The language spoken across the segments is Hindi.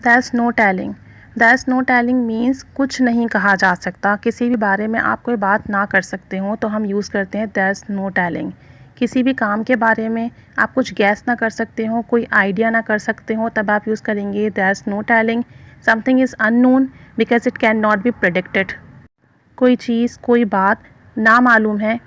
There's no telling. There's no telling means कुछ नहीं कहा जा सकता। किसी भी बारे में आप कोई बात ना कर सकते हो तो हम यूज़ करते हैं there's no telling। किसी भी काम के बारे में आप कुछ गैस ना कर सकते हो, कोई आइडिया ना कर सकते हो, तब आप यूज़ करेंगे there's no telling। Something is unknown because it cannot be predicted। कोई चीज़, कोई बात ना मालूम है,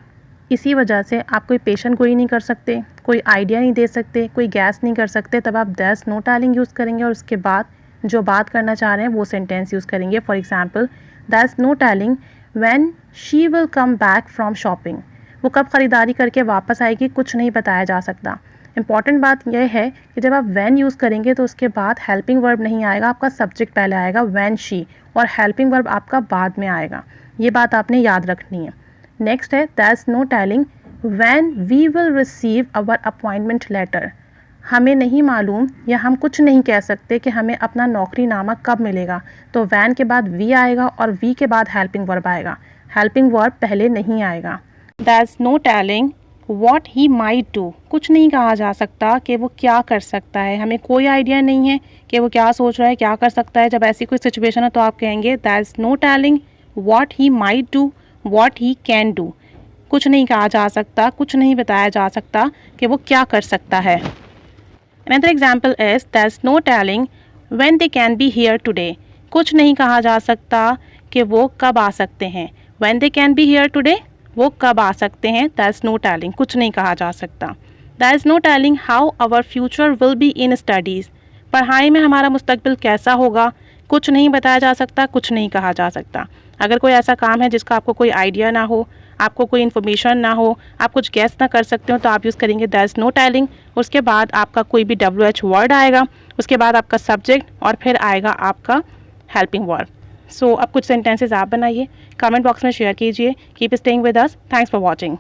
इसी वजह से आप कोई पेशेंट गोई नहीं कर सकते, कोई आइडिया नहीं दे सकते, कोई गैस नहीं कर सकते, तब आप there's no telling यूज़ करेंगे और उसके बाद जो बात करना चाह रहे हैं वो सेंटेंस यूज़ करेंगे। For example, there's no telling when she will come back from shopping। वो कब ख़रीदारी करके वापस आएगी, कुछ नहीं बताया जा सकता। इंपॉर्टेंट बात यह है कि जब आप when यूज़ करेंगे तो उसके बाद हेल्पिंग वर्ब नहीं आएगा, आपका सब्जेक्ट पहले आएगा when she, और हेल्पिंग वर्ब आपका बाद में आएगा। ये बात आपने याद रखनी है। नेक्स्ट है there's no telling when we will receive our appointment letter। हमें नहीं मालूम या हम कुछ नहीं कह सकते कि हमें अपना नौकरीनामा कब मिलेगा, तो when के बाद we आएगा और we के बाद हेल्पिंग वर्ब आएगा, हेल्पिंग वर्ब पहले नहीं आएगा। there's no telling what he might do। कुछ नहीं कहा जा सकता कि वो क्या कर सकता है, हमें कोई आइडिया नहीं है कि वो क्या सोच रहा है, क्या कर सकता है। जब ऐसी कोई सिचुएशन है तो आप कहेंगे there's no telling what he might do, what he can do। कुछ नहीं कहा जा सकता, कुछ नहीं बताया जा सकता कि वो क्या कर सकता है। Another example is there's no telling when they can be here today। कुछ नहीं कहा जा सकता कि वो कब आ सकते हैं। When they can be here today, वो कब आ सकते हैं। There's no telling, कुछ नहीं कहा जा सकता। There's no telling how our future will be in studies। पढ़ाई में हमारा मुस्तकबिल कैसा होगा, कुछ नहीं बताया जा सकता, कुछ नहीं कहा जा सकता। अगर कोई ऐसा काम है जिसका आपको कोई आइडिया ना हो, आपको कोई इन्फॉर्मेशन ना हो, आप कुछ गेस ना कर सकते हो, तो आप यूज़ करेंगे there's no telling। उसके बाद आपका कोई भी WH वर्ड आएगा, उसके बाद आपका सब्जेक्ट और फिर आएगा आपका हेल्पिंग वर्ब। सो अब कुछ सेंटेंसेस आप बनाइए, कमेंट बॉक्स में शेयर कीजिए। Keep staying with us. Thanks for watching.